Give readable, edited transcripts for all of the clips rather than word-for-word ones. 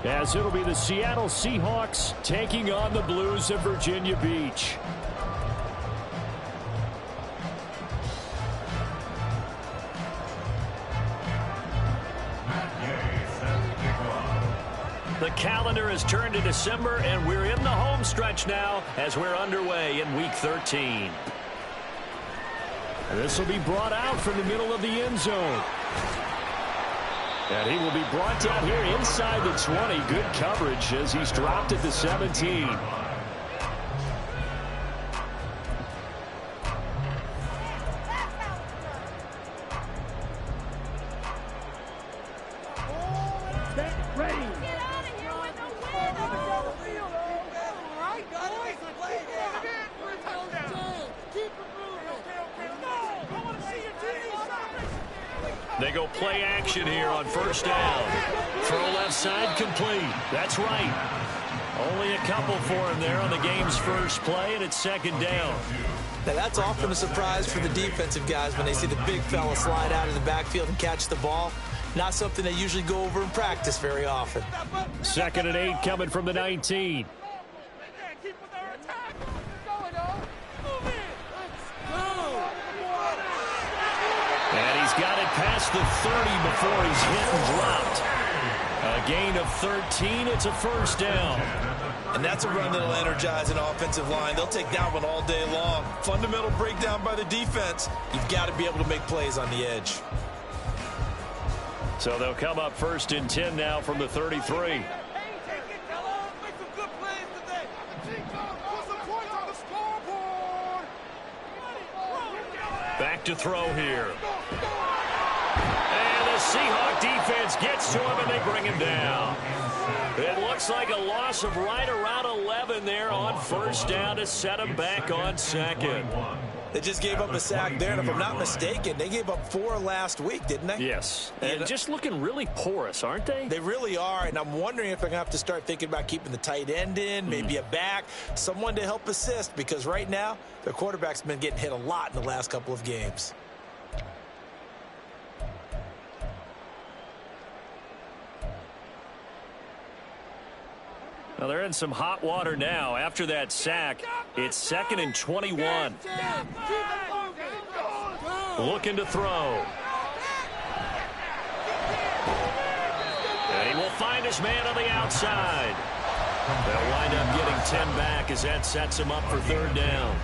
as it'll be the Seattle Seahawks taking on the Blues of Virginia Beach. The calendar has turned to December, and we're in the home stretch now as we're underway in Week 13. This will be brought out from the middle of the end zone. And he will be brought down here inside the 20. Good coverage as he's dropped at the 17. They go play action here on first down. Throw left side complete. That's right. Only a couple for him there on the game's first play, and it's second down. Now that's often a surprise for the defensive guys when they see the big fella slide out of the backfield and catch the ball. Not something they usually go over in practice very often. 2nd and 8 coming from the 19. And he's got it past the 30 before he's hit and dropped. A gain of 13. It's a first down. And that's a run that'll energize an offensive line. They'll take that one all day long. Fundamental breakdown by the defense. You've got to be able to make plays on the edge. So they'll come up 1st and 10 now from the 33. Back to throw here. And the Seahawk defense gets to him, and they bring him down. It looks like a loss of right around 11 there on first down to set him back on second. They just gave up a sack there, and if I'm not mistaken, they gave up 4 last week, didn't they? Yes, and just looking really porous, aren't they? They really are, and I'm wondering if they're going to have to start thinking about keeping the tight end in, maybe a back, someone to help assist, because right now, their quarterback's been getting hit a lot in the last couple of games. Well, they're in some hot water now. After that sack, it's 2nd and 21. Looking to throw. And he will find his man on the outside. They'll wind up getting 10 back as that sets him up for 3rd down.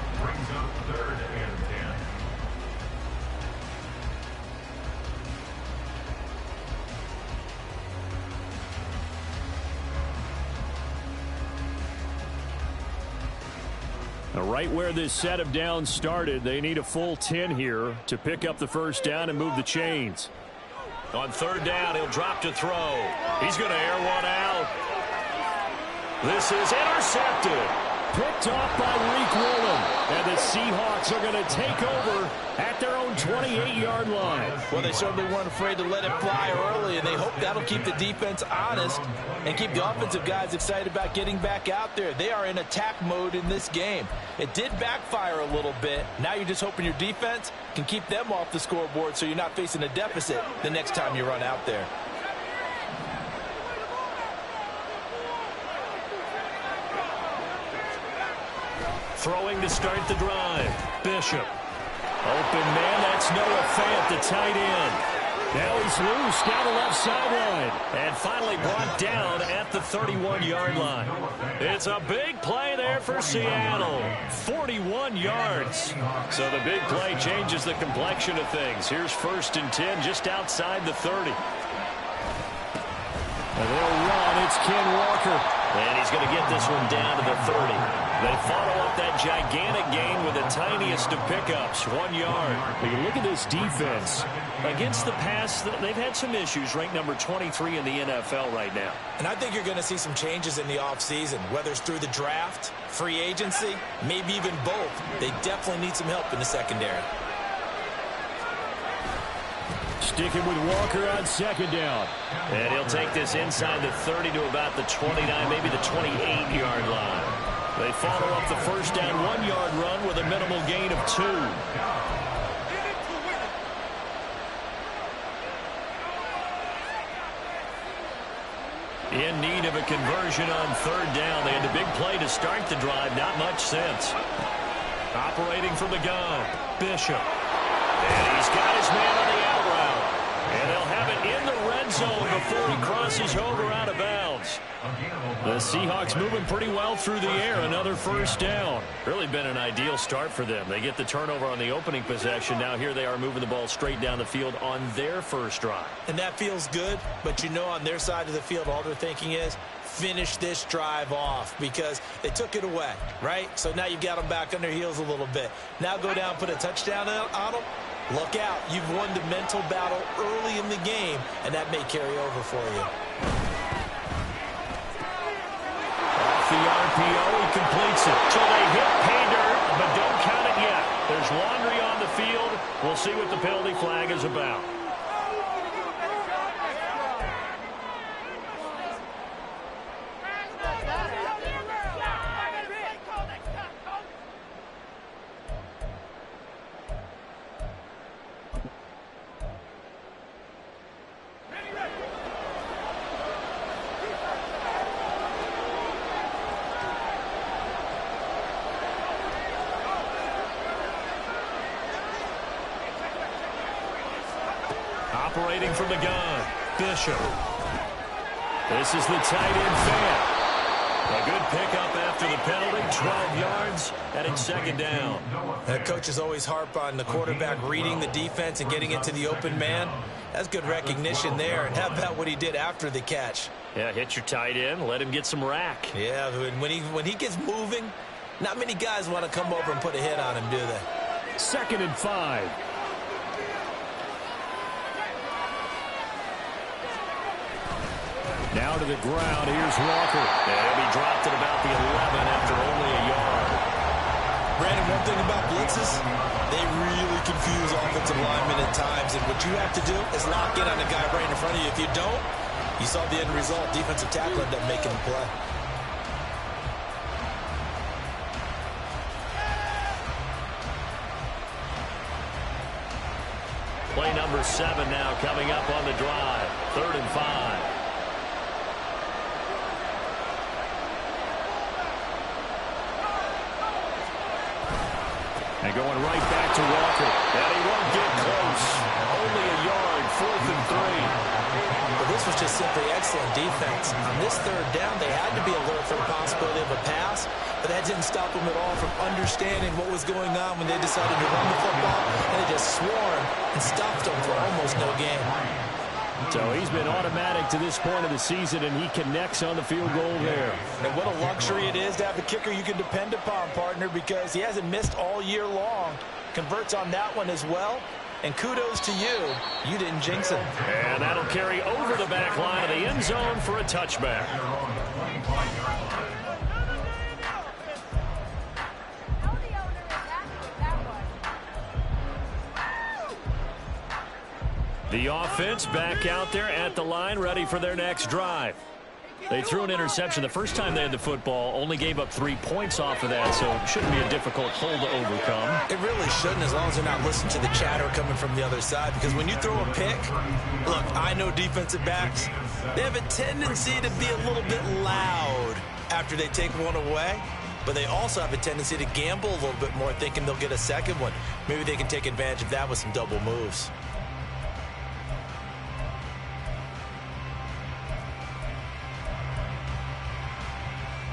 Now, right where this set of downs started, they need a full 10 here to pick up the first down and move the chains. On 3rd down, he'll drop to throw. He's going to air one out. This is intercepted. Picked off by Reek Woolen. And the Seahawks are going to take over at their own 28-yard line. Well, they certainly weren't afraid to let it fly early, and they hope that'll keep the defense honest and keep the offensive guys excited about getting back out there. They are in attack mode in this game. It did backfire a little bit. Now you're just hoping your defense can keep them off the scoreboard so you're not facing a deficit the next time you run out there. Throwing to start the drive. Bishop. Open man, that's Noah Fant, the tight end. Now he's loose down the left sideline. And finally brought down at the 31-yard line. It's a big play there for Seattle. 41 yards. So the big play changes the complexion of things. Here's 1st and 10 just outside the 30. And they'll run. It's Ken Walker. And he's going to get this one down to the 30. They follow up that gigantic gain with the tiniest of pickups, 1 yard. But you look at this defense. Against the pass, they've had some issues, ranked number 23 in the NFL right now. And I think you're going to see some changes in the offseason, whether it's through the draft, free agency, maybe even both. They definitely need some help in the secondary. Sticking with Walker on 2nd down. And he'll take this inside the 30 to about the 29, maybe the 28-yard line. They follow up the first down 1-yard run with a minimal gain of 2. In need of a conversion on third down. They had the big play to start the drive. Not much sense. Operating from the gun, Bishop. And he's got his man on the out route. And they'll have it in the red zone before he crosses over out of bounds. The Seahawks moving pretty well through the air. Another first down. Really been an ideal start for them. They get the turnover on the opening possession. Now here they are moving the ball straight down the field on their first drive. And that feels good, but you know on their side of the field all they're thinking is finish this drive off because they took it away, right? So now you've got them back on their heels a little bit. Now go down, put a touchdown on them. Look out. You've won the mental battle early in the game, and that may carry over for you. Off the RPO, he completes it. So they hit pay dirt, but don't count it yet. There's laundry on the field. We'll see what the penalty flag is about. Operating from the gun, Bishop. This is the tight end fan. A good pickup after the penalty, 12 yards, and it's second down. That coach is always harp on the quarterback reading the defense and getting into the open man. That's good recognition there. And how about what he did after the catch? Yeah, hit your tight end, let him get some rack. Yeah, when he gets moving, not many guys want to come over and put a hit on him, do they? 2nd and 5. Now to the ground. Here's Walker. And he'll be dropped at about the 11 after only a yard. Brandon, one thing about blitzes, they really confuse offensive linemen at times. And what you have to do is lock in on the guy right in front of you. If you don't, you saw the end result. Defensive tackle ended up making the play. Play number 7 now coming up on the drive. 3rd and 5. And going right back to Walker. And he won't get close. Only a yard, 4th and 3. Well, this was just simply excellent defense. On this 3rd down, they had to be alert for the possibility of a pass, but that didn't stop them at all from understanding what was going on when they decided to run the football, and they just swarmed and stopped them for almost no gain. So he's been automatic to this point of the season, and he connects on the field goal there. And what a luxury it is to have a kicker you can depend upon, partner, because he hasn't missed all year long. Converts on that one as well. And kudos to you. You didn't jinx him. And that'll carry over the back line of the end zone for a touchback. The offense back out there at the line, ready for their next drive. They threw an interception the first time they had the football, only gave up 3 points off of that, so it shouldn't be a difficult hole to overcome. It really shouldn't, as long as they're not listening to the chatter coming from the other side, because when you throw a pick, look, I know defensive backs, they have a tendency to be a little bit loud after they take one away, but they also have a tendency to gamble a little bit more, thinking they'll get a second one. Maybe they can take advantage of that with some double moves.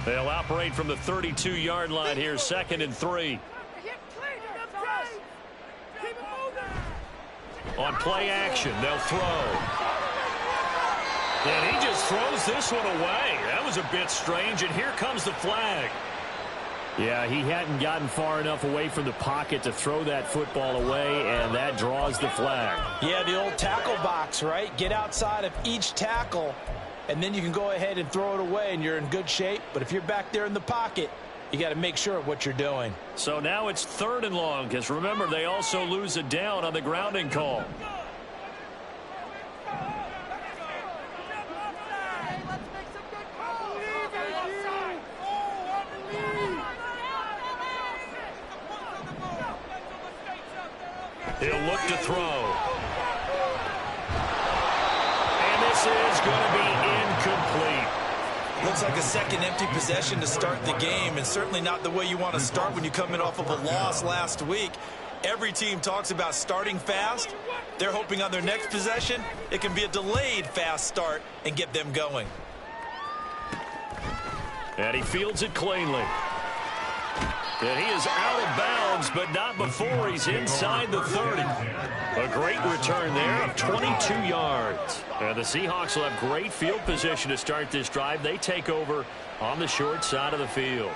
They'll operate from the 32-yard line here, 2nd and 3. On play action, they'll throw. And he just throws this one away. That was a bit strange, and here comes the flag. Yeah, he hadn't gotten far enough away from the pocket to throw that football away, and that draws the flag. Yeah, the old tackle box, right? Get outside of each tackle, and then you can go ahead and throw it away, and you're in good shape. But if you're back there in the pocket, you got to make sure of what you're doing. So now it's 3rd and long, because remember, they also lose a down on the grounding call. He'll look to throw. And this is going to be incomplete. looks like a second empty possession to start the game, and certainly not the way you want to start when you come in off of a loss last week. Every team talks about starting fast. They're hoping on their next possession it can be a delayed fast start and get them going. And he fields it cleanly. And he is out of bounds, but not before he's inside the 30. A great return there of 22 yards. And the Seahawks will have great field position to start this drive. They take over on the short side of the field.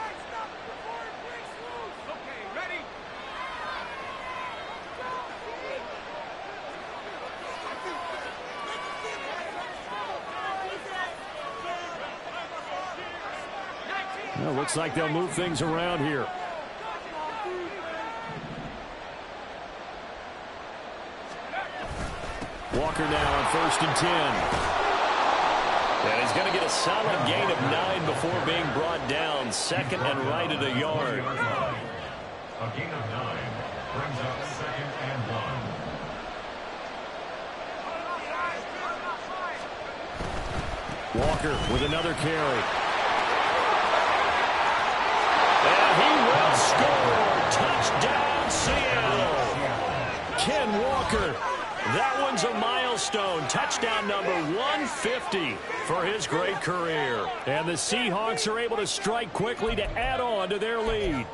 Well, looks like they'll move things around here. Walker now on 1st and 10. And he's going to get a solid gain of 9 before being brought down. Second and right at a yard. A gain of 9 brings up 2nd and 1. Walker with another carry. And he will score. Touchdown, Seattle. Ken Walker. That one's a milestone. Touchdown number 150 for his great career. And the Seahawks are able to strike quickly to add on to their lead.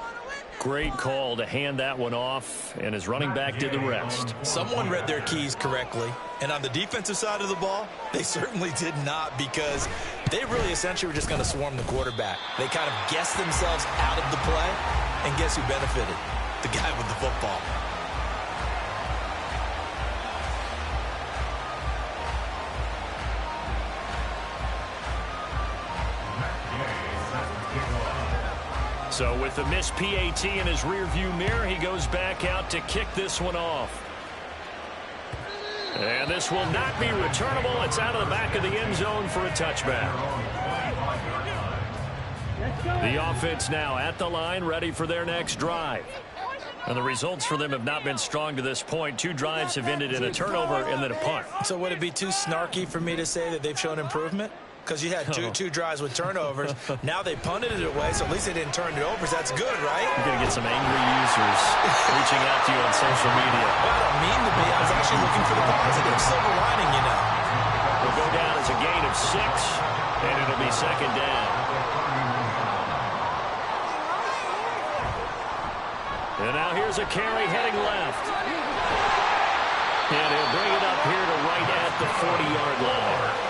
Great call to hand that one off, and his running back did the rest. Someone read their keys correctly, and on the defensive side of the ball, they certainly did not, because they really essentially were just going to swarm the quarterback. They kind of guessed themselves out of the play, and guess who benefited? The guy with the football. So with the missed PAT in his rearview mirror, he goes back out to kick this one off. And this will not be returnable. It's out of the back of the end zone for a touchback. The offense now at the line, ready for their next drive. And the results for them have not been strong to this point. 2 drives have ended in a turnover and then a punt. So would it be too snarky for me to say that they've shown improvement? Because you had two drives with turnovers. Now they punted it away, so at least they didn't turn it over. So that's good, right? You're going to get some angry users reaching out to you on social media. Well, I don't mean to be. I was actually looking for the positive. Silver lining, you know. Will go down as a gain of 6, and it'll be 2nd down. And now here's a carry heading left. And he'll bring it up here to right at the 40-yard line.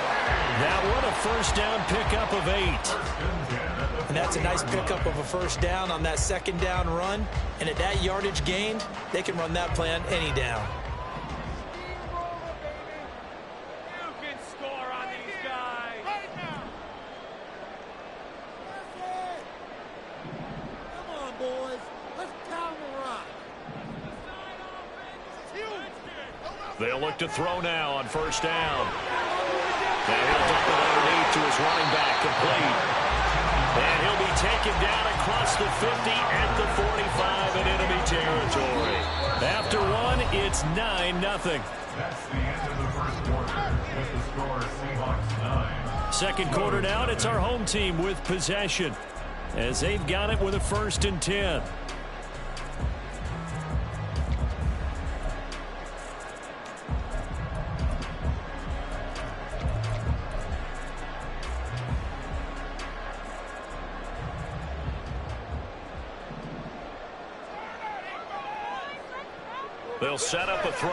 That one a first down pickup of 8. And that's a nice pickup of a first down on that second down run. And at that yardage gained, they can run that play on any down. You can score on these guys. Come on, boys. Let's pound the rock. They'll look to throw now on first down. And he'll dump it underneath to his running back, complete. And he'll be taken down across the 50 at the 45 in enemy territory. After one, it's 9-0. That's the end of the first quarter with the score Seahawks 9. Second quarter now, and it's our home team with possession as they've got it with a 1st and 10. They'll set up a throw.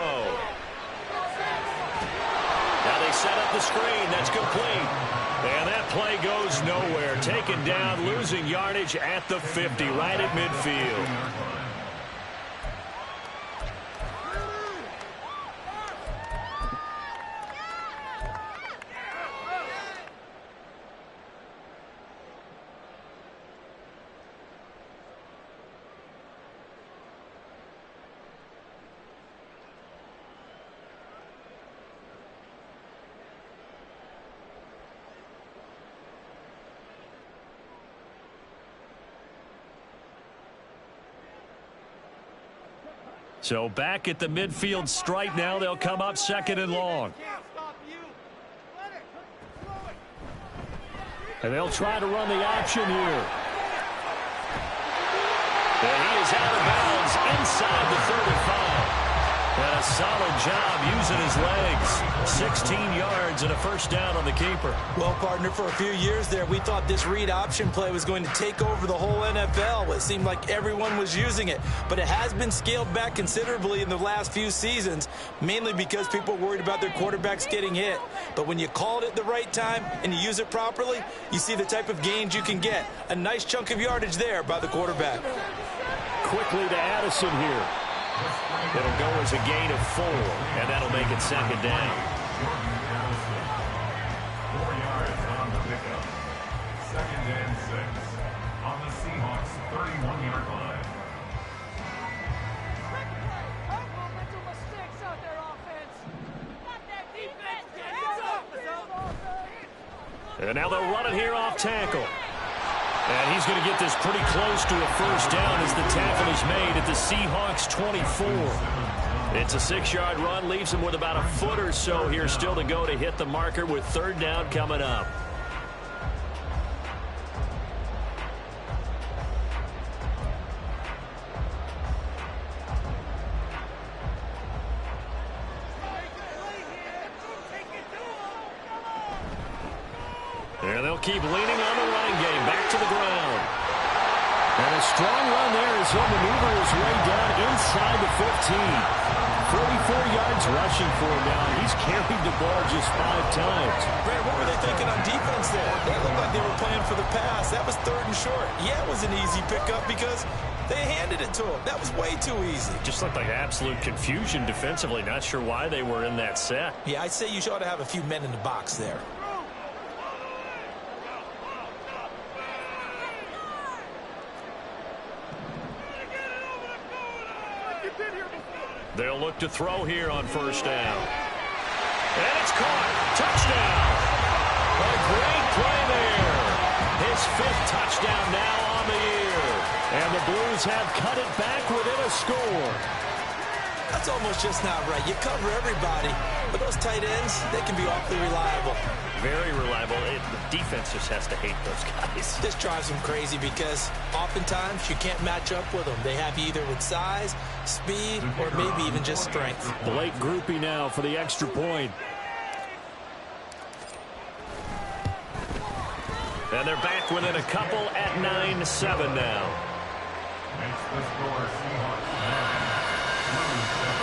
Now they set up the screen. That's complete. And that play goes nowhere. Taken down, losing yardage at the 50, right at midfield. So back at the midfield stripe now. They'll come up 2nd and long. And they'll try to run the option here. And he is out of bounds inside the 35. And a solid job using his legs. 16 yards and a first down on the keeper. Well, partner, for a few years there, we thought this read option play was going to take over the whole NFL. It seemed like everyone was using it. But it has been scaled back considerably in the last few seasons, mainly because people are worried about their quarterbacks getting hit. But when you call it at the right time and you use it properly, you see the type of gains you can get. A nice chunk of yardage there by the quarterback. Quickly to Addison here. It'll go as a gain of 4, and that'll make it second down. 4 yards on the pickup. 2nd and 6 on the Seahawks 31-yard line. And now they'll run it here off tackle. And he's going to get this pretty close to a first down as the tackle is made at the Seahawks 24. It's a 6-yard run, leaves him with about a foot or so here still to go to hit the marker with 3rd down coming up. And they'll keep leaning on the running game. Back to the ground. And a strong run there as he'll maneuver his way down inside the 15. 44 yards rushing for him now. He's carried the ball just 5 times. Brad, what were they thinking on defense there? That looked like they were playing for the pass. That was 3rd and short. Yeah, it was an easy pickup because they handed it to him. That was way too easy. Just looked like absolute confusion defensively. Not sure why they were in that set. Yeah, I'd say you ought to have a few men in the box there. They'll look to throw here on first down. And it's caught. Touchdown. A great play there. His 5th touchdown now on the year. And the Blues have cut it back within a score. That's almost just not right. You cover everybody, but those tight ends, they can be awfully reliable. Very reliable. The defense just has to hate those guys. This drives them crazy because oftentimes you can't match up with them. They have you either with size, speed, or maybe even just strength. Blake Groupie now for the extra point. And they're back within a couple at 9-7 now. Makes the score Seahawks 9, Blues 7.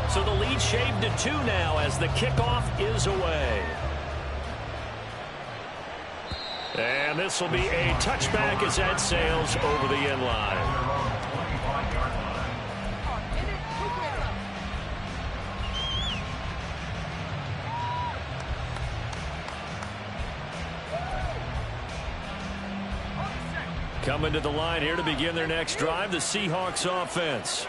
So the lead shaved to 2 now as the kickoff is away. And this will be a touchback as that sails over the end line. 25-yard line. Coming to the line here to begin their next drive, the Seahawks offense.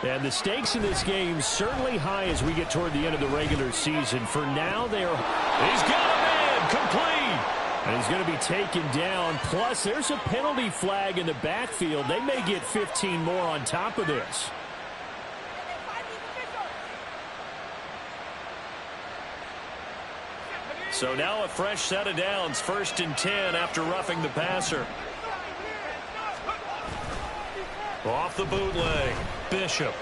And the stakes in this game certainly high as we get toward the end of the regular season. For now, he's got a man complete. And he's going to be taken down. Plus, there's a penalty flag in the backfield. They may get 15 more on top of this. So now a fresh set of downs. 1st and 10 after roughing the passer. Off the bootleg, Bishop.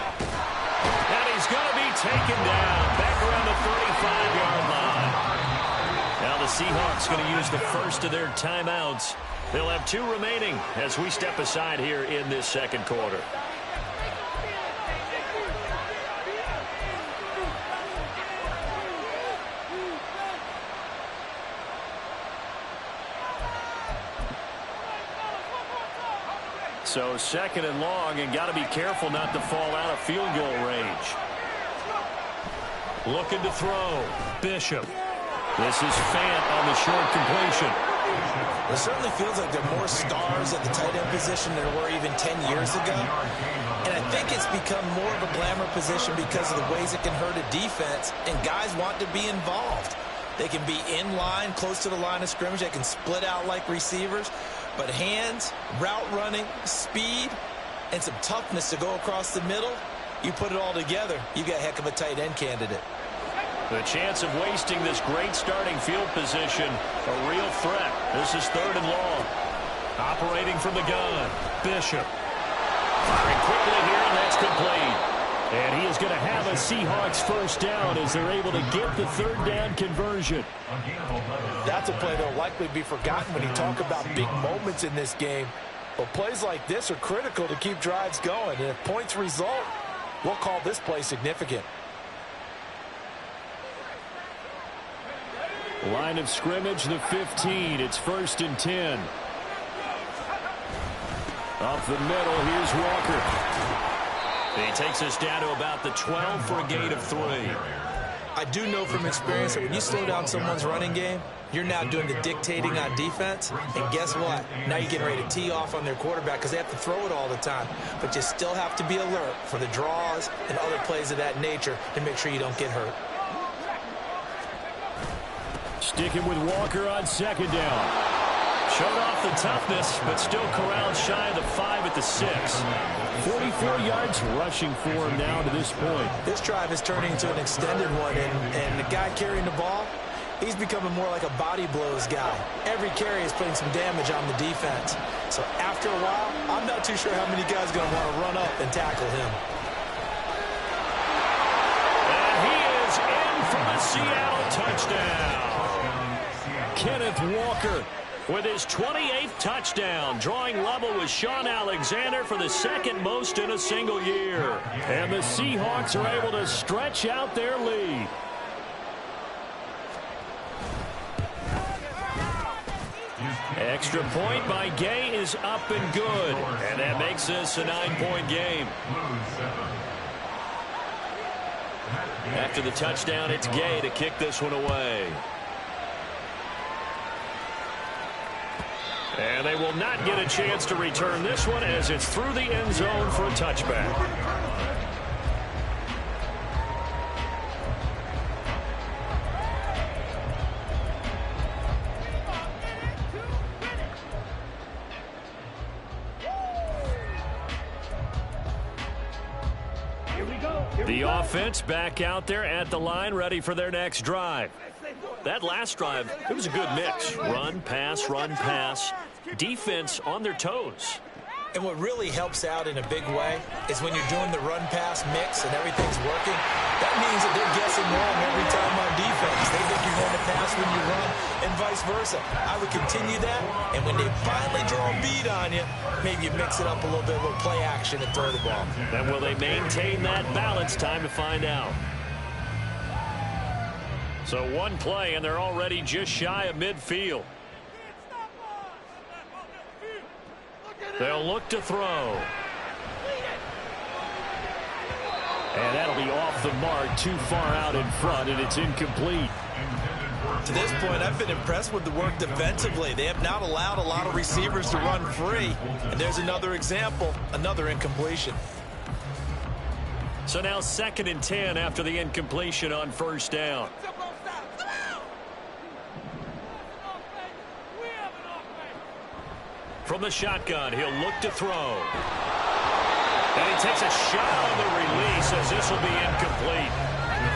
And he's going to be taken down back around the 35-yard line. Now the Seahawks going to use the first of their timeouts. They'll have 2 remaining as we step aside here in this 2nd quarter. So 2nd and long, and got to be careful not to fall out of field goal range. Looking to throw. Bishop. This is Fant on the short completion. It certainly feels like there are more stars at the tight end position than there were even 10 years ago. And I think it's become more of a glamour position because of the ways it can hurt a defense, and guys want to be involved. They can be in line, close to the line of scrimmage. They can split out like receivers. But hands, route running, speed, and some toughness to go across the middle, You put it all together, you got a heck of a tight end candidate. The chance of wasting this great starting field position, a real threat. This is 3rd and long. Operating from the gun, Bishop. Firing quickly here, and that's complete. And he is going to have a Seahawks first down as they're able to get the 3rd down conversion. That's a play that will likely be forgotten when you talk about big moments in this game. But plays like this are critical to keep drives going. And if points result, we'll call this play significant. Line of scrimmage, the 15. It's 1st and 10. Up the middle, here's Walker. He takes us down to about the 12 for a gain of 3. I do know from experience that when you slow down someone's running game, you're now doing the dictating on defense. And guess what? Now you're getting ready to tee off on their quarterback because they have to throw it all the time. But you still have to be alert for the draws and other plays of that nature to make sure you don't get hurt. Sticking with Walker on 2nd down. Showed off the toughness, but still corralled shy of the 5 at the 6. 44 yards rushing for him now to this point. This drive is turning into an extended one, and the guy carrying the ball, he's becoming more like a body blows guy. Every carry is putting some damage on the defense. So after a while, I'm not too sure how many guys are going to want to run up and tackle him. And he is in for the Seattle touchdown. Kenneth Walker with his 28th touchdown, drawing level with Sean Alexander for the 2nd most in a single year. And the Seahawks are able to stretch out their lead. Extra point by Gay is up and good. And that makes this a 9-point game. After the touchdown, it's Gay to kick this one away. And they will not get a chance to return this one as it's through the end zone for a touchback. The offense back out there at the line, ready for their next drive. That last drive, it was a good mix. Run, pass, defense on their toes. And what really helps out in a big way is when you're doing the run-pass mix and everything's working, that means that they're guessing wrong every time on defense. They think you're going to pass when you run and vice versa. I would continue that, and when they finally draw a bead on you, maybe you mix it up a little bit, a little play action and throw the ball. And will they maintain that balance? Time to find out. So one play, and they're already just shy of midfield. They'll look to throw. And that'll be off the mark, too far out in front, and it's incomplete. To this point, I've been impressed with the work defensively. They have not allowed a lot of receivers to run free. And there's another example, another incompletion. So now 2nd and 10 after the incompletion on 1st down. From the shotgun, he'll look to throw. And he takes a shot on the release as this will be incomplete.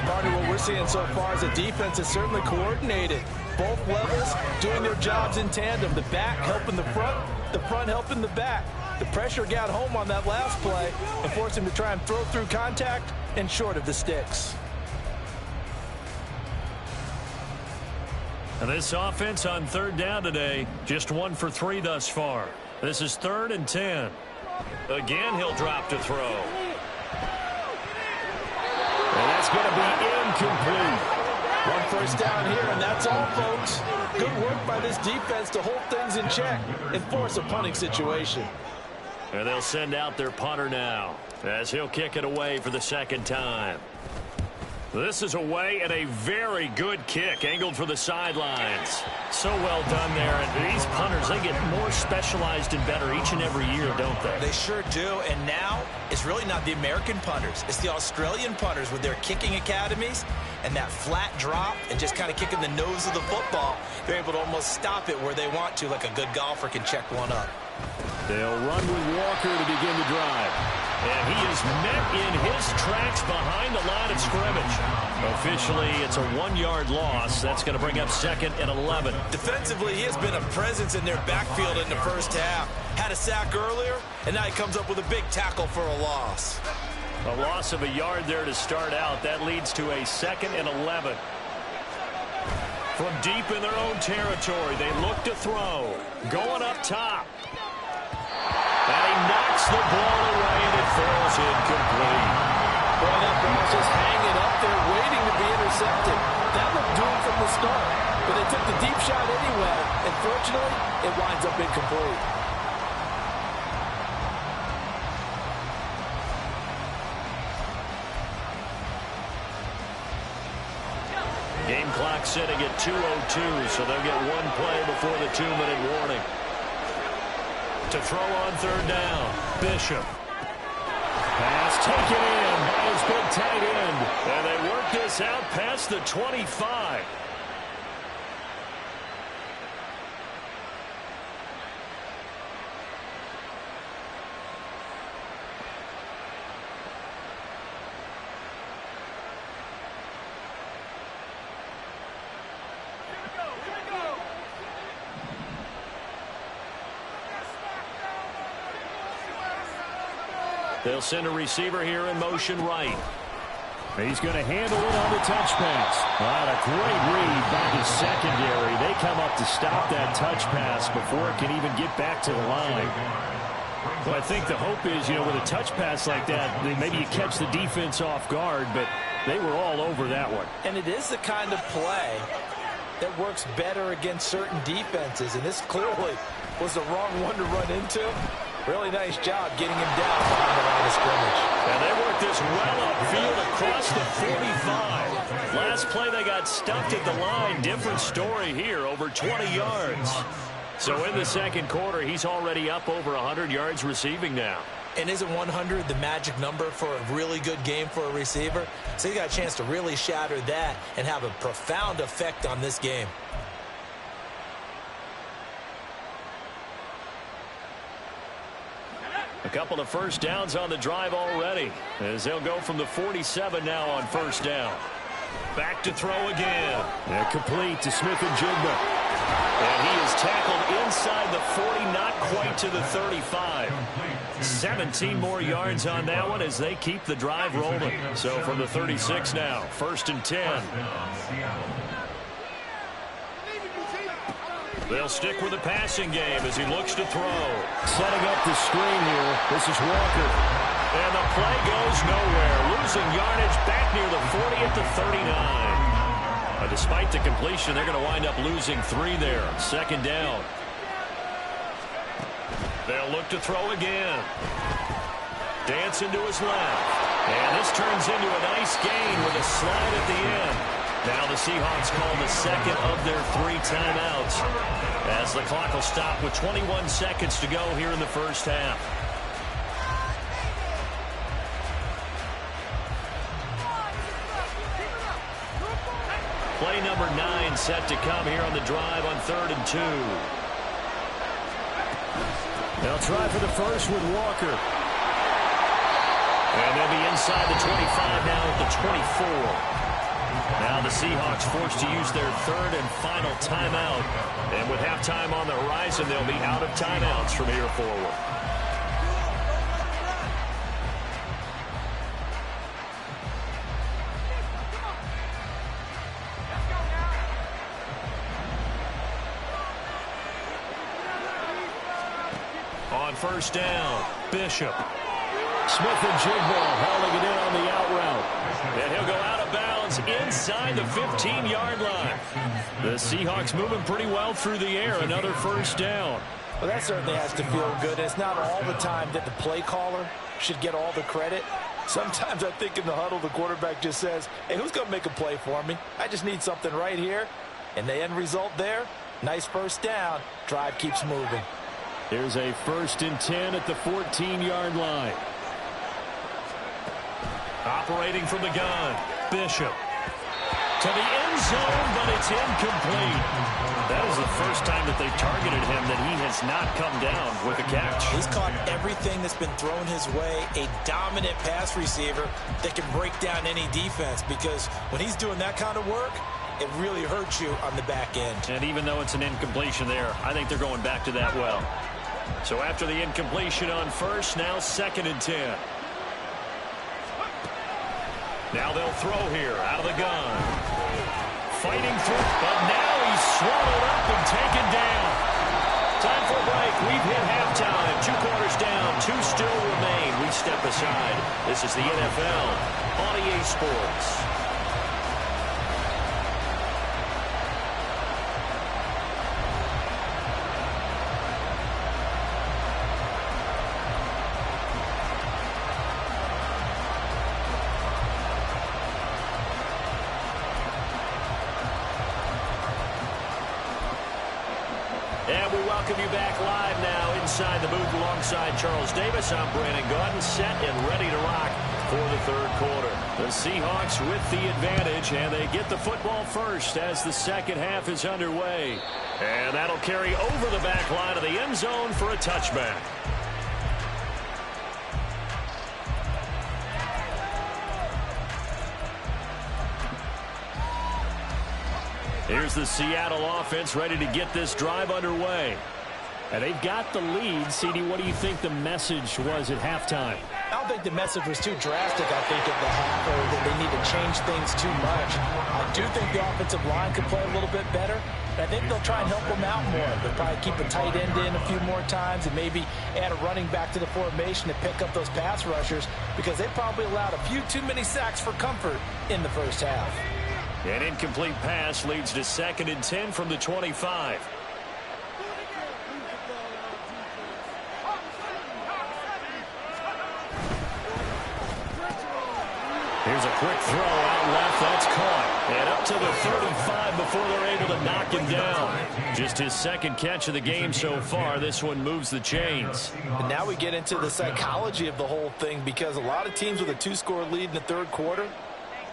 Partner, what we're seeing so far is the defense is certainly coordinated. Both levels doing their jobs in tandem. The back helping the front helping the back. The pressure got home on that last play and forced him to try and throw through contact and short of the sticks. And this offense on 3rd down today, just 1 for 3 thus far. This is 3rd and 10. Again, he'll drop to throw. And that's going to be incomplete. 1 first down here, and that's all, folks. Good work by this defense to hold things in check and force a punting situation. And they'll send out their punter now as he'll kick it away for the 2nd time. This is away and a very good kick, angled for the sidelines. So well done there. And these punters, they get more specialized and better each and every year, don't they? They sure do. And now it's really not the American punters. It's the Australian punters with their kicking academies and that flat drop and just kind of kicking the nose of the football. They're able to almost stop it where they want to, like a good golfer can check one up. They'll run with Walker to begin the drive. And he is met in his tracks behind the line of scrimmage. Officially, it's a 1-yard loss. That's going to bring up 2nd and 11. Defensively, he has been a presence in their backfield in the first half. Had a sack earlier, and now he comes up with a big tackle for a loss. A loss of a yard there to start out. That leads to a 2nd and 11. From deep in their own territory, they look to throw. Going up top. And he knocks the ball away, and it falls incomplete. Boy, that ball's just hanging up there, waiting to be intercepted. That looked doomed from the start. But they took the deep shot anyway, and fortunately, it winds up incomplete. Game clock sitting at 2:02, so they'll get one play before the 2-minute warning. To throw on 3rd down, Bishop. Pass taken in by his big tight end. And they work this out past the 25. They'll send a receiver here in motion right. He's going to handle it on the touch pass. What a great read by the secondary. They come up to stop that touch pass before it can even get back to the line. Well, I think the hope is, with a touch pass like that, maybe you catch the defense off guard, but they were all over that one. And it is the kind of play that works better against certain defenses, and this clearly was the wrong one to run into. Really nice job getting him down behind the line of scrimmage. And they worked this well upfield across the 45. Last play they got stuffed at the line. Different story here, over 20 yards. So in the second quarter, he's already up over 100 yards receiving now. And isn't 100 the magic number for a really good game for a receiver? So he got a chance to really shatter that and have a profound effect on this game. A couple of first downs on the drive already, as they'll go from the 47 now on 1st down. Back to throw again. And complete to Smith-Njigba. And he is tackled inside the 40, not quite to the 35. 17 more yards on that one as they keep the drive rolling. So from the 36 now, 1st and 10. They'll stick with the passing game as he looks to throw. Setting up the screen here. This is Walker. And the play goes nowhere. Losing yardage back near the 40 at the 39. Despite the completion, they're going to wind up losing 3 there. 2nd down. They'll look to throw again. Dancing to his left. And this turns into a nice gain with a slide at the end. Now the Seahawks call the 2nd of their 3 timeouts as the clock will stop with 21 seconds to go here in the first half. Play number 9 set to come here on the drive on 3rd and 2. They'll try for the first with Walker. And they'll be inside the 25 now at the 24. Now the Seahawks forced to use their 3rd and final timeout. And with halftime on the horizon, they'll be out of timeouts from here forward. On 1st down, Bishop. Smith-Njigba hauling it in on the out route. And he'll go out of bounds inside the 15-yard line. The Seahawks moving pretty well through the air. Another 1st down. Well, that certainly has to feel good. It's not all the time that the play caller should get all the credit. Sometimes I think in the huddle, the quarterback just says, hey, who's going to make a play for me? I just need something right here. And the end result there, nice 1st down. Drive keeps moving. Here's a 1st and 10 at the 14-yard line. Operating from the gun, Bishop. to the end zone, but it's incomplete. That is the first time that they've targeted him that he has not come down with a catch. He's caught everything that's been thrown his way. A dominant pass receiver that can break down any defense, because when he's doing that kind of work, it really hurts you on the back end. And even though it's an incompletion there, I think they're going back to that well. So after the incompletion on first, now 2nd and 10. Now they'll throw here out of the gun. Fighting through, but now he's swallowed up and taken down. Time for a break. We've hit halftime. 2 quarters down. 2 still remain. We step aside. This is the NFL on EA Sports. And we welcome you back live now inside the booth alongside Charles Davis. I'm Brandon Gaudin, set and ready to rock for the 3rd quarter. The Seahawks with the advantage, and they get the football first as the 2nd half is underway. And that'll carry over the back line of the end zone for a touchback. Here's the Seattle offense ready to get this drive underway. And they've got the lead. CD, what do you think the message was at halftime? I don't think the message was too drastic, I think, at the half, or that they need to change things too much. I do think the offensive line could play a little bit better. And I think they'll try and help them out more. They'll probably keep a tight end in a few more times and maybe add a running back to the formation to pick up those pass rushers, because they probably allowed a few too many sacks for comfort in the first half. An incomplete pass leads to 2nd and 10 from the 25. Here's a quick throw out left. That's caught. And up to the 35 before they're able to knock him down. Just his 2nd catch of the game so far. This one moves the chains. And now we get into the psychology of the whole thing, because a lot of teams with a 2-score lead in the 3rd quarter,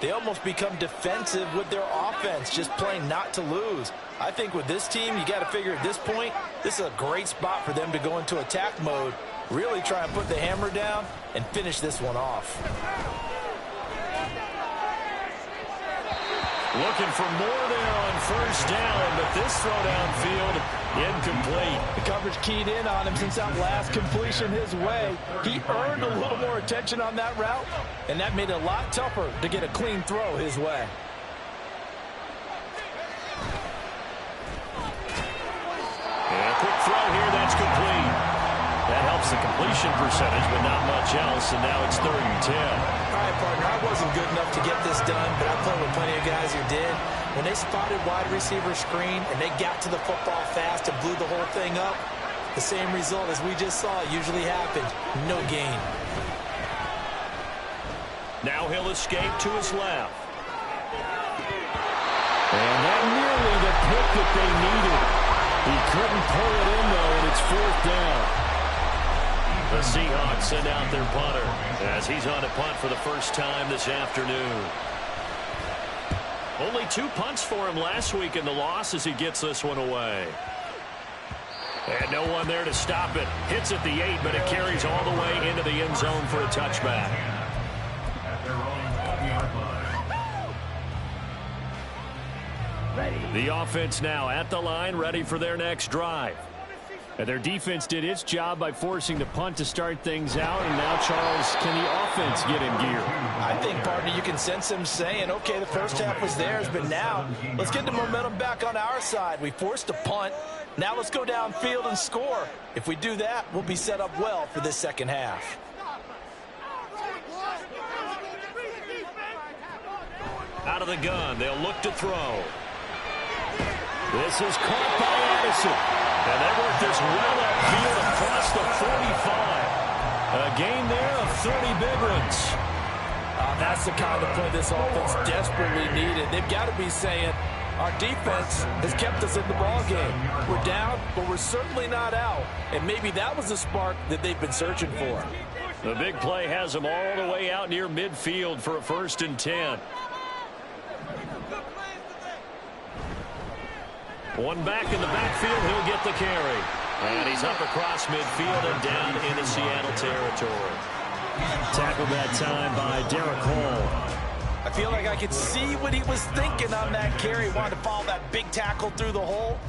they almost become defensive with their offense, just playing not to lose. I think with this team, you got to figure at this point, this is a great spot for them to go into attack mode, really try and put the hammer down and finish this one off. Looking for more there on first down, but this throw downfield incomplete. The coverage keyed in on him since that last completion his way. He earned a little more attention on that route, and that made it a lot tougher to get a clean throw his way. And a quick throw here, that's complete. That helps the completion percentage, but not much else, and now it's 3rd and 10. All right, partner, I wasn't good enough to get this done, but I played with plenty of guys who did. When they spotted wide receiver screen and they got to the football fast and blew the whole thing up, the same result as we just saw usually happened. No gain. Now he'll escape to his left. And that nearly the pick that they needed. He couldn't pull it in, though, and it's 4th down. The Seahawks send out their punter as he's on a punt for the first time this afternoon. Only 2 punts for him last week in the loss as he gets this one away. And no one there to stop it. Hits at the 8, but it carries all the way into the end zone for a touchback. The offense now at the line, ready for their next drive. And their defense did its job by forcing the punt to start things out. And now, Charles, can the offense get in gear? I think, partner, you can sense them saying, okay, the first half was theirs, but now let's get the momentum back on our side. We forced a punt. Now let's go downfield and score. If we do that, we'll be set up well for this 2nd half. Out of the gun, they'll look to throw. This is caught by Addison. And they work this well upfield across the 45. A gain there of 30 big ones. That's the kind of play this offense desperately needed. They've got to be saying, our defense has kept us in the ballgame. We're down, but we're certainly not out. And maybe that was the spark that they've been searching for. The big play has them all the way out near midfield for a 1st and 10. One back in the backfield, he'll get the carry. And he's up across midfield and down into Seattle territory. Tackled that time by Derek Hall. I feel like I could see what he was thinking on that carry. Wanted to follow that big tackle through the hole.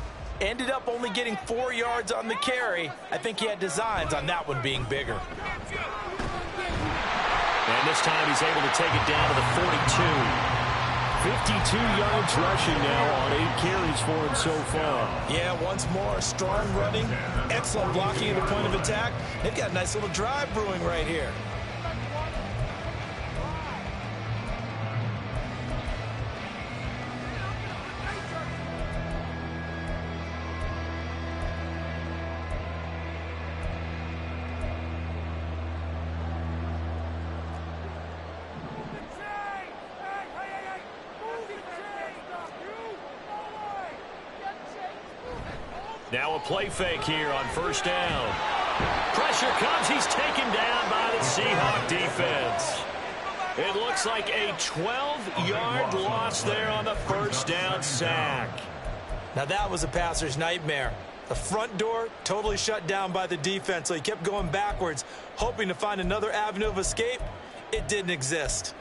Ended up only getting 4 yards on the carry. I think he had designs on that one being bigger. And this time he's able to take it down to the 42. 52 yards rushing now on 8 carries for him so far. Yeah, once more, strong running, excellent blocking at the point of attack. They've got a nice little drive brewing right here. Now a play fake here on first down. Pressure comes. He's taken down by the Seahawk defense. It looks like a 12-yard loss there on the first down sack. Now that was a passer's nightmare. The front door totally shut down by the defense, so he kept going backwards, hoping to find another avenue of escape. It didn't exist.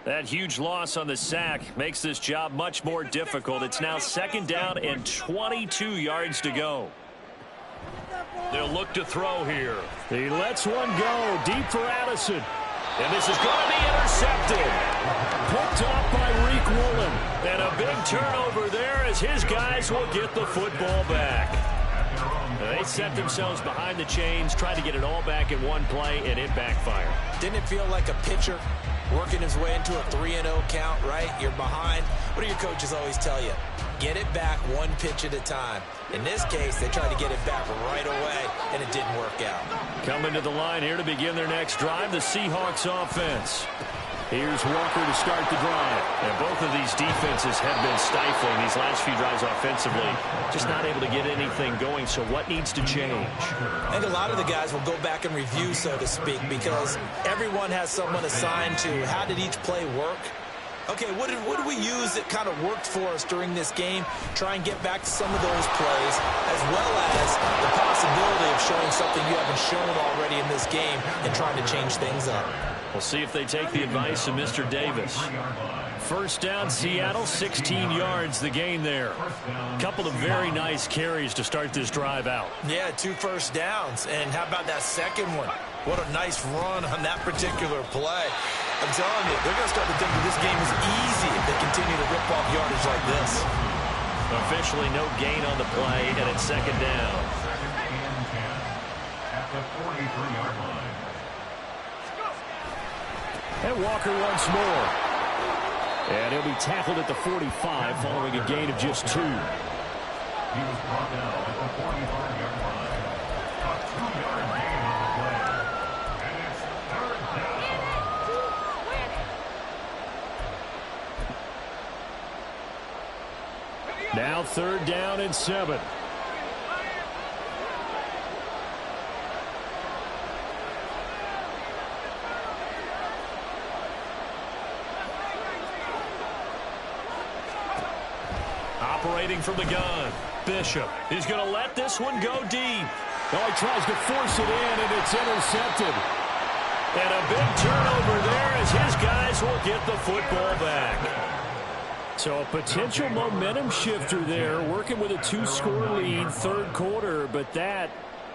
That huge loss on the sack makes this job much more difficult. It's now second down and 22 yards to go. They'll look to throw here. He lets one go deep for Addison. And this is going to be intercepted. Picked off by Reek Woolen. And a big turnover there as his guys will get the football back. They set themselves behind the chains, tried to get it all back in one play, and it backfired. Didn't it feel like a pitcher working his way into a 3-0 count, right? You're behind. What do your coaches always tell you? Get it back one pitch at a time. In this case, they tried to get it back right away, and it didn't work out. Coming to the line here to begin their next drive, the Seahawks offense. Here's Walker to start the drive. And both of these defenses have been stifling these last few drives offensively. Just not able to get anything going, so what needs to change? I think a lot of the guys will go back and review, so to speak, because everyone has someone assigned to how did each play work. Okay, what did we use that kind of worked for us during this game? Try and get back to some of those plays, as well as the possibility of showing something you haven't shown already in this game and trying to change things up. We'll see if they take the advice of Mr. Davis. First down, Seattle, 16 yards the gain there. Couple of very nice carries to start this drive out. Yeah, 2 first downs. And how about that second one? What a nice run on that particular play. I'm telling you, they're going to start to think that this game is easy if they continue to rip off yardage like this. Officially no gain on the play, and it's second down. Second and 10 at the 43-yard line. And Walker once more. And he'll be tackled at the 45 following a gain of just 2. He was brought down at the 45-yard line. A 2-yard gain on the play. And it's third down. Now third down and 7. Operating from the gun, Bishop. He's going to let this one go deep. Oh, he tries to force it in, and it's intercepted. And a big turnover there as his guys will get the football back. So a potential momentum shifter there, working with a 2-score lead, third quarter, but that,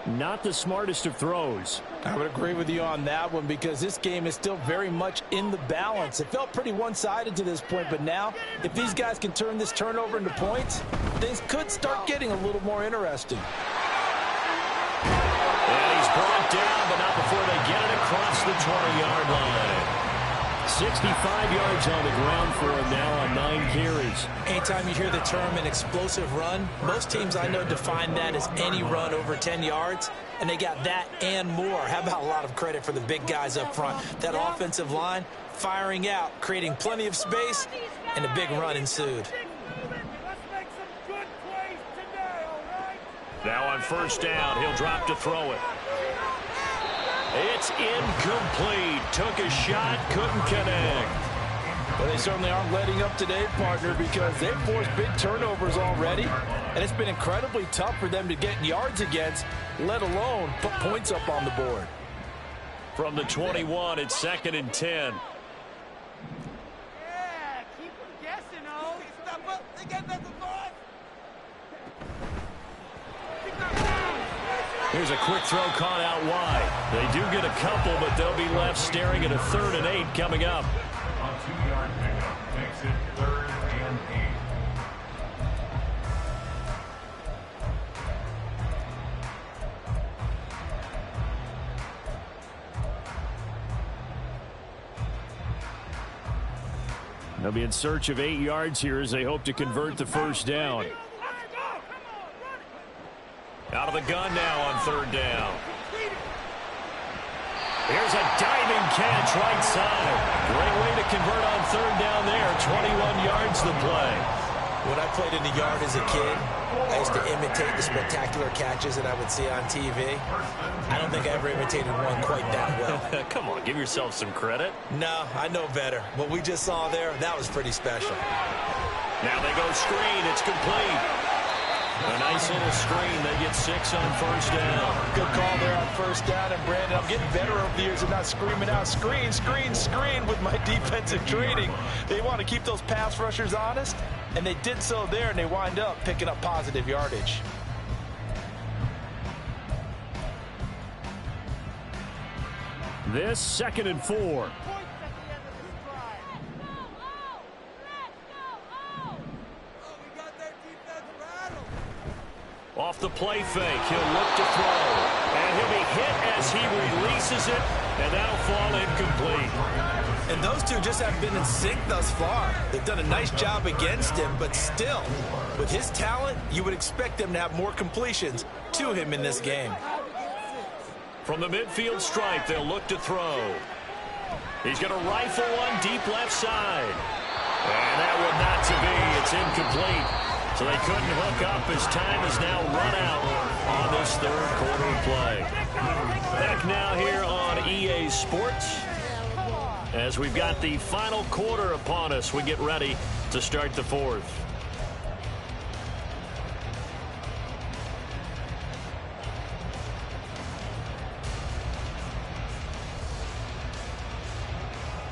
not the smartest of throws. I would agree with you on that one because this game is still very much in the balance. It felt pretty one-sided to this point, but now if these guys can turn this turnover into points, things could start getting a little more interesting. And he's brought down, but not before they get it across the 20-yard line. 65 yards on the ground for him now on 9 carries. Anytime you hear the term an explosive run, most teams I know define that as any run over 10 yards, and they got that and more. How about a lot of credit for the big guys up front? That offensive line firing out, creating plenty of space, and a big run ensued. Now on first down, he'll drop to throw it. It's incomplete. Took a shot, couldn't connect. Well, they certainly aren't letting up today, partner, because they've forced big turnovers already, and it's been incredibly tough for them to get yards against, let alone put points up on the board. From the 21, it's 2nd and 10. Yeah, keep them guessing, oh. Step up. They get nothing for it. Here's a quick throw caught out wide. They do get a couple, but they'll be left staring at a 3rd and 8 coming up. A 2-yard pickup makes it 3rd and 8. They'll be in search of 8 yards here as they hope to convert the first down. Out of the gun now on 3rd down. Here's a diving catch right side. Great way to convert on 3rd down there. 21 yards the play. When I played in the yard as a kid, I used to imitate the spectacular catches that I would see on TV. I don't think I ever imitated one quite that well. Come on, give yourself some credit. No, I know better. What we just saw there, that was pretty special. Now they go screen. It's complete. A nice little screen. They get 6 on 1st down. Good call there on 1st down. And, Brandon, I'm getting better over the years of not screaming out, screen, screen, screen with my defensive training. They want to keep those pass rushers honest, and they did so there, and they wind up picking up positive yardage. This 2nd and 4. Off the play fake, he'll look to throw. And he'll be hit as he releases it, and that'll fall incomplete. And those two just haven't been in sync thus far. They've done a nice job against him, but still, with his talent, you would expect them to have more completions to him in this game. From the midfield stripe, they'll look to throw. He's going to rifle one deep left side. And that one not to be. It's incomplete. So they couldn't hook up as time is now run out on this 3rd quarter play. Back now here on EA Sports. As we've got the final quarter upon us, we get ready to start the 4th.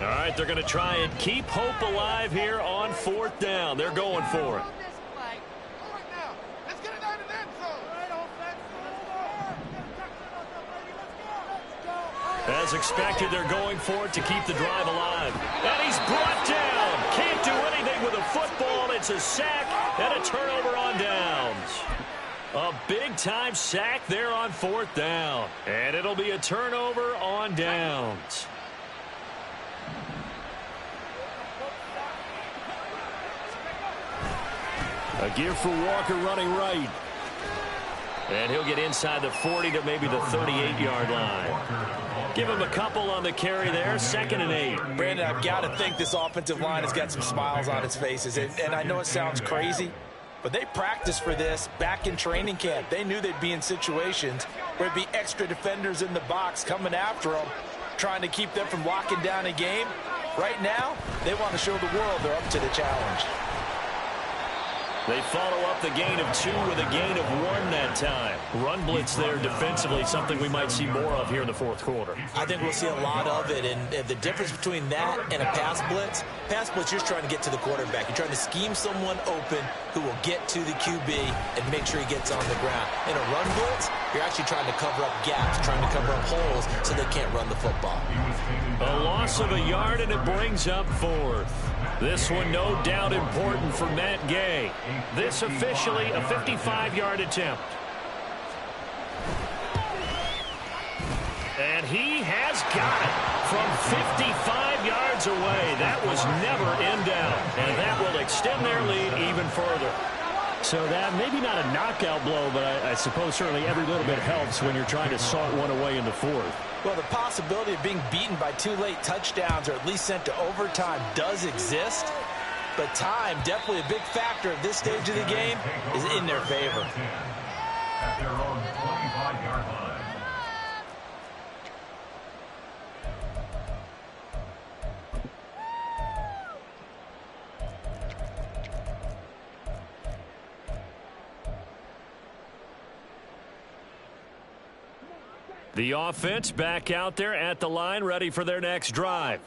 All right, they're going to try and keep hope alive here on 4th down. They're going for it. As expected, they're going for it to keep the drive alive. And he's brought down. Can't do anything with a football. It's a sack and a turnover on downs. A big-time sack there on 4th down. And it'll be a turnover on downs. A give for Walker running right. And he'll get inside the 40 to maybe the 38-yard line. Give him a couple on the carry there. 2nd and 8. Brandon, I've got to think this offensive line has got some smiles on its faces. And I know it sounds crazy, but they practiced for this back in training camp. They knew they'd be in situations where there'd be extra defenders in the box coming after them, trying to keep them from locking down a game. Right now, they want to show the world they're up to the challenge. They follow up the gain of 2 with a gain of 1 that time. Run blitz there defensively, something we might see more of here in the 4th quarter. I think we'll see a lot of it, and the difference between that and a pass blitz, you're trying to get to the quarterback. You're trying to scheme someone open who will get to the QB and make sure he gets on the ground. In a run blitz, you're actually trying to cover up gaps, trying to cover up holes so they can't run the football. A loss of a yard, and it brings up 4th. This one no doubt important for Matt Gay. This officially a 55-yard attempt. And he has got it from 55 yards away. That was never in doubt. And that will extend their lead even further. So that maybe not a knockout blow, but I suppose certainly every little bit helps when you're trying to salt one away in the 4th. Well, the possibility of being beaten by 2 late touchdowns or at least sent to overtime does exist. But time, definitely a big factor at this stage of the game, is in their favor. At their own 25-yard line. The offense back out there at the line, ready for their next drive.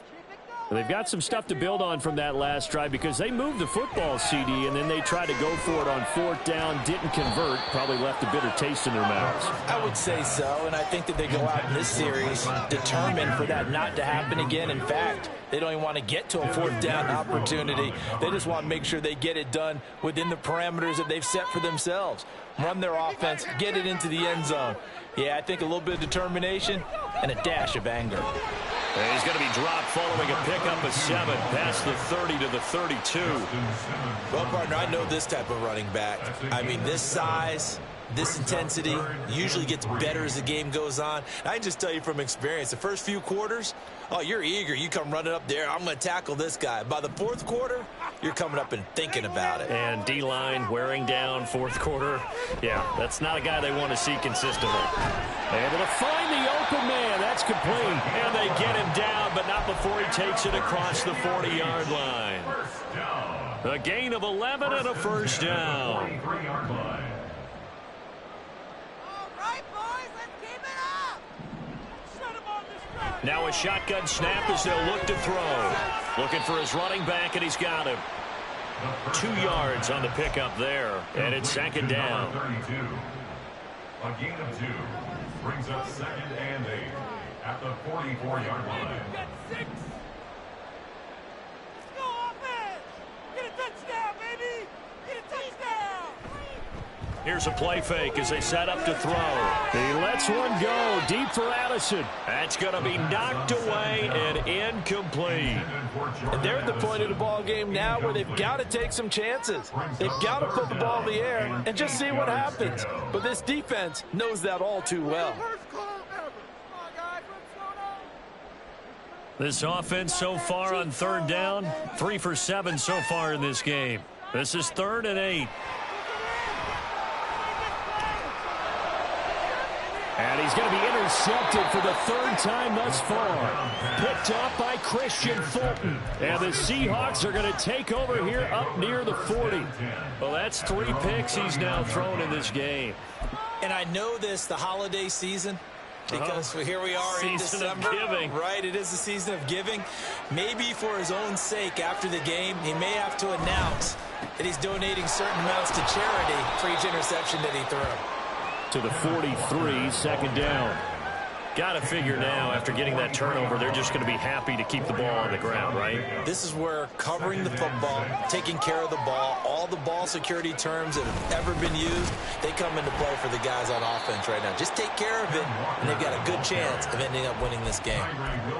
They've got some stuff to build on from that last drive because they moved the football, CD, and then they tried to go for it on 4th down, didn't convert, probably left a bitter taste in their mouths. I would say so, and I think that they go out in this series determined for that not to happen again. In fact, they don't even want to get to a 4th down opportunity. They just want to make sure they get it done within the parameters that they've set for themselves. Run their offense, get it into the end zone. Yeah, I think a little bit of determination and a dash of anger. And he's going to be dropped following a pickup of 7 past the 30 to the 32. Well, partner, I know this type of running back. I mean, this size, this intensity usually gets better as the game goes on. I can just tell you from experience, the first few quarters, oh, you're eager. You come running up there, I'm going to tackle this guy. By the 4th quarter, you're coming up and thinking about it. And D-line wearing down 4th quarter. Yeah, that's not a guy they want to see consistently. Able to find the open man. That's complete. And they get him down, but not before he takes it across the 40-yard line. A gain of 11 and a first down. Now a shotgun snap as they'll look to throw. Looking for his running back, and he's got him. 2 yards on the pickup there, and it's 2nd down. A gain of 2 brings up 2nd and 8 at the 44-yard line. Got 6. Let's go offense. Get a touchdown, baby. Get a touchdown. Here's a play fake as they set up to throw. He lets one go deep for Addison. That's going to be knocked away and incomplete. And they're at the point of the ball game now where they've got to take some chances. They've got to put the ball in the air and just see what happens. But this defense knows that all too well. This offense so far on 3rd down, 3 for 7 so far in this game. This is 3rd and 8. And he's going to be intercepted for the 3rd time thus far. Picked up by Christian Fulton. And the Seahawks are going to take over here up near the 40. Well, that's 3 picks he's now thrown in this game. And I know this, the holiday season, because here we are in December. Season of giving. Right, it is the season of giving. Maybe for his own sake after the game, he may have to announce that he's donating certain amounts to charity for each interception that he threw. To the 43, 2nd down. Got to figure now, after getting that turnover, they're just going to be happy to keep the ball on the ground, right? This is where covering the football, taking care of the ball, all the ball security terms that have ever been used, they come into play for the guys on offense right now. Just take care of it, and they've got a good chance of ending up winning this game.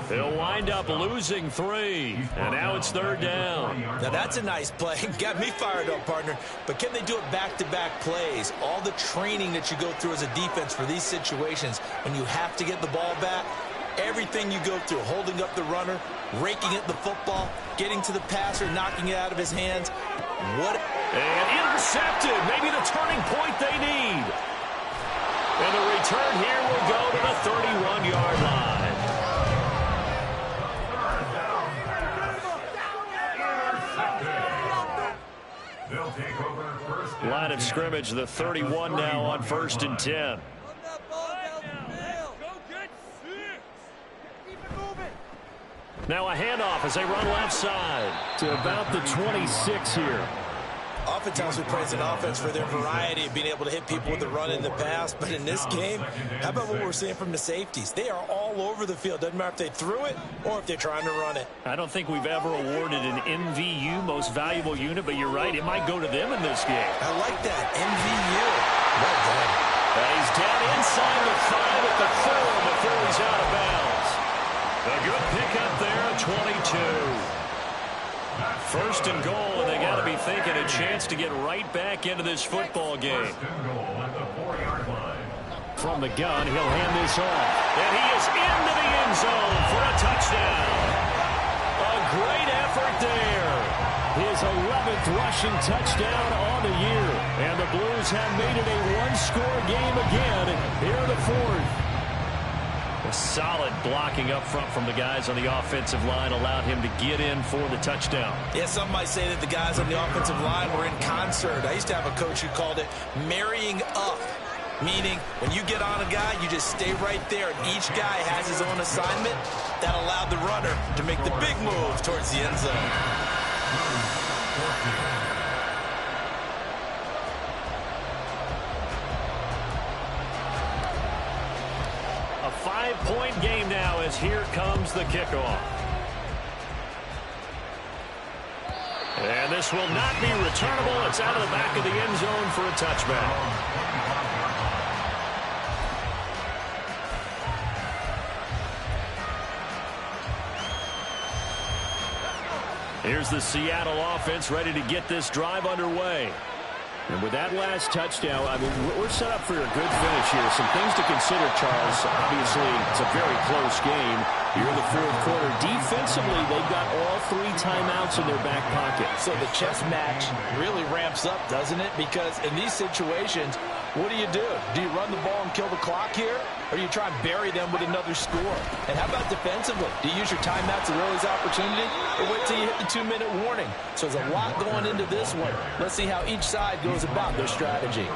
They'll wind up losing 3, and now it's 3rd down. Now that's a nice play. Got me fired up, partner. But can they do it back-to-back plays? All the training that you go through as a defense for these situations when you have to get the ball back, everything you go through, holding up the runner, raking at the football, getting to the passer, knocking it out of his hands. And intercepted. Maybe the turning point they need. And the return here will go to the 31-yard line. They'll take over 1st and Line of scrimmage, the 31 now on 1st and 10. Now a handoff as they run left side to about the 26 here. Oftentimes we praise an offense for their variety of being able to hit people with the run in the pass, but in this game, how about what we're seeing from the safeties? They are all over the field. Doesn't matter if they threw it or if they're trying to run it. I don't think we've ever awarded an MVU, most valuable unit, but you're right, it might go to them in this game. I like that, MVU. Well done. He's down inside the 5 at the 4 before he's out of bounds. A good pickup there, 22. 1st and goal, and they got to be thinking a chance to get right back into this football game. From the gun, he'll hand this off. And he is into the end zone for a touchdown. A great effort there. His 11th rushing touchdown on the year. And the Blues have made it a one-score game again here in the 4th. A solid blocking up front from the guys on the offensive line allowed him to get in for the touchdown. Yeah, some might say that the guys on the offensive line were in concert. I used to have a coach who called it marrying up. Meaning, when you get on a guy, you just stay right there, and each guy has his own assignment. That allowed the runner to make the big move towards the end zone. A 5-point game now as here comes the kickoff. And this will not be returnable. It's out of the back of the end zone for a touchback. Here's the Seattle offense ready to get this drive underway. And with that last touchdown, I mean, we're set up for a good finish here. Some things to consider, Charles. Obviously, it's a very close game. Here in the fourth quarter. Defensively, they've got all 3 timeouts in their back pocket. So the chess match really ramps up, doesn't it? Because in these situations, what do? Do you run the ball and kill the clock here? Or do you try and bury them with another score? And how about defensively? Do you use your timeouts at early's opportunity? Or wait till you hit the 2-minute warning? So there's a lot going into this one. Let's see how each side goes about their strategy.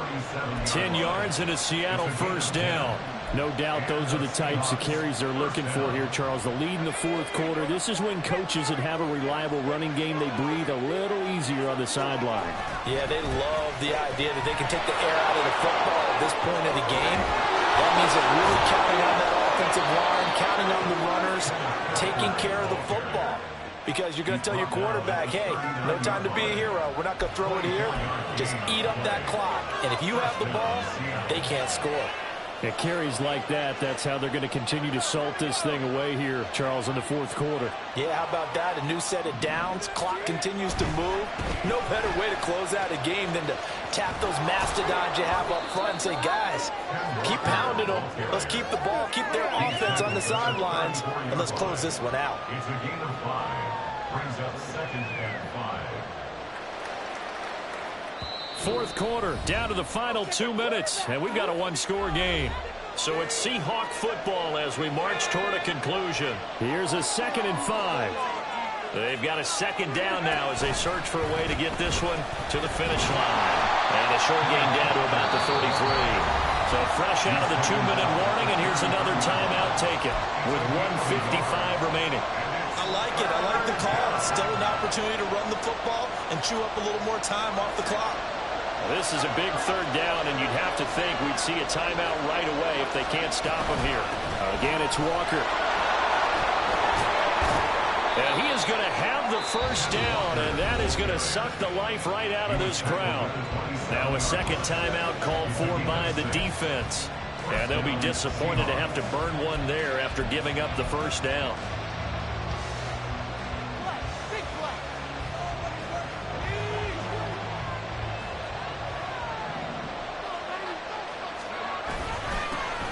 10 yards and a Seattle first down. No doubt those are the types of carries they're looking for here, Charles. The lead in the fourth quarter. This is when coaches that have a reliable running game, they breathe a little easier on the sideline. Yeah, they love the idea that they can take the air out of the football at this point of the game. That means they're really counting on that offensive line, counting on the runners, taking care of the football. Because you're going to tell your quarterback, hey, no time to be a hero. We're not going to throw it here. Just eat up that clock. And if you have the ball, they can't score. It carries like that. That's how they're going to continue to salt this thing away here, Charles, in the fourth quarter. Yeah, how about that? A new set of downs. Clock continues to move. No better way to close out a game than to tap those mastodons you have up front and say, guys, keep pounding them. Let's keep the ball, keep their offense on the sidelines, and let's close this one out. It's a game of 5. Brings up 2nd and 5. Fourth quarter, down to the final 2 minutes, and we've got a 1-score game. So it's Seahawk football as we march toward a conclusion. Here's a 2nd and 5. They've got a 2nd down now as they search for a way to get this one to the finish line. And a short gain down to about the 33. So fresh out of the 2-minute warning, and here's another timeout taken with 1:55 remaining. I like it. I like the call. Still an opportunity to run the football and chew up a little more time off the clock. This is a big 3rd down, and you'd have to think we'd see a timeout right away if they can't stop him here. Again, it's Walker. And he is going to have the first down, and that is going to suck the life right out of this crowd. Now a 2nd timeout called for by the defense. And they'll be disappointed to have to burn one there after giving up the first down.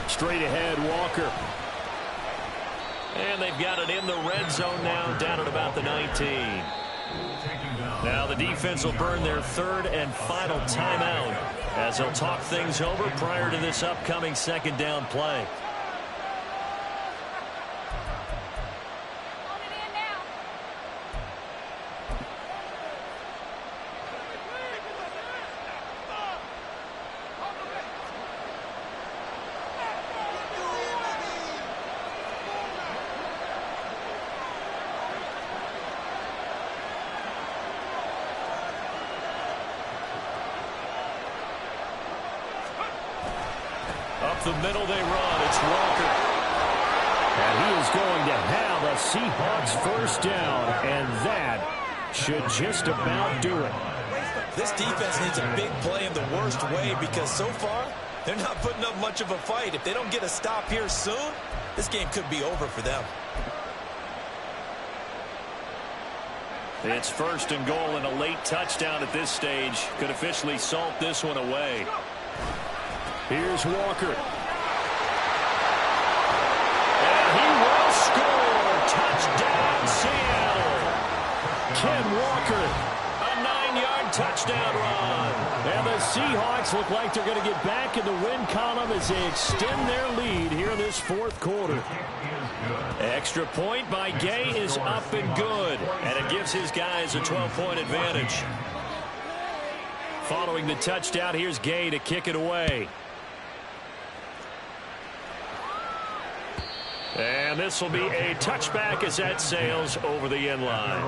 Straight ahead, Walker. And they've got it in the red zone now, down at about the 19. Now the defense will burn their 3rd and final timeout as they'll talk things over prior to this upcoming 2nd down play. Up the middle they run. It's Walker. And he is going to have a Seahawks first down, and that should just about do it. This defense needs a big play in the worst way because so far they're not putting up much of a fight. If they don't get a stop here soon, this game could be over for them. It's 1st and goal, and a late touchdown at this stage could officially salt this one away. Here's Walker. And he will score. Touchdown, Seattle. Ken Walker, a 9-yard touchdown run. And the Seahawks look like they're going to get back in the win column as they extend their lead here in this fourth quarter. Extra point by Gay is up and good. And it gives his guys a 12-point advantage. Following the touchdown, here's Gay to kick it away. And this will be a touchback as that sails over the end line.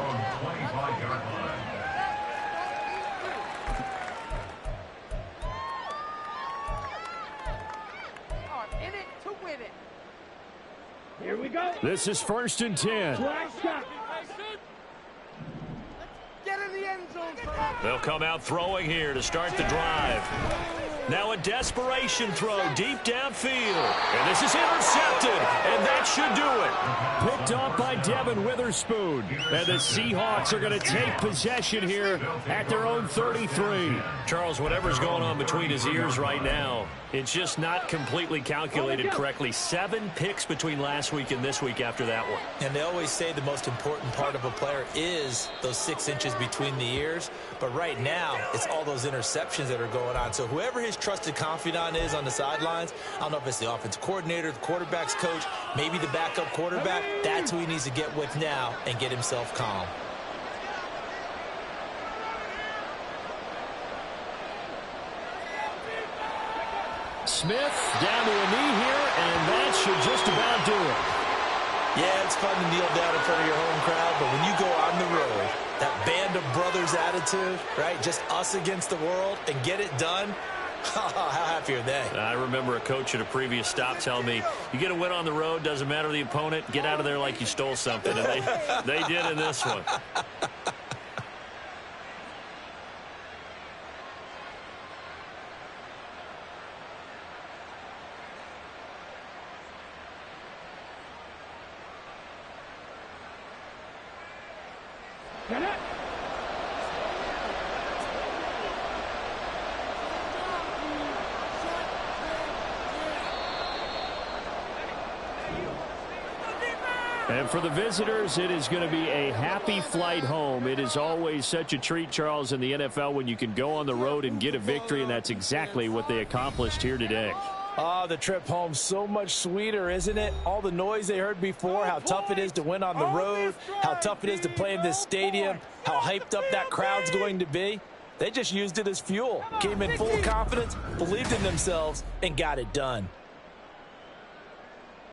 In it to win it. Here we go. This is 1st and 10. Get in the end zone. They'll come out throwing here to start the drive. Now a desperation throw deep downfield. And this is intercepted. And that should do it. Picked off by Devin Witherspoon. And the Seahawks are going to take possession here at their own 33. Charles, whatever's going on between his ears right now, it's just not completely calculated correctly. 7 picks between last week and this week after that one. And they always say the most important part of a player is those 6 inches between the ears. But right now, it's all those interceptions that are going on. So whoever his trusted confidant is on the sidelines, I don't know if it's the offensive coordinator, the quarterback's coach, maybe the backup quarterback, that's who he needs to get with now and get himself calm. Smith down to a knee here, and that should just about do it. Yeah, it's fun to kneel down in front of your home crowd, but when you go on the road, that band of brothers attitude, right, just us against the world, and get it done, how happy are they? I remember a coach at a previous stop telling me, you get a win on the road, doesn't matter the opponent, get out of there like you stole something, and they did in this one. And for the visitors, it is going to be a happy flight home. It is always such a treat, Charles, in the NFL when you can go on the road and get a victory, and that's exactly what they accomplished here today. Oh, the trip home so much sweeter, isn't it? All the noise they heard before, how tough it is to win on the road, how tough it is to play in this stadium, how hyped up that crowd's going to be. They just used it as fuel, came in full confidence, believed in themselves, and got it done.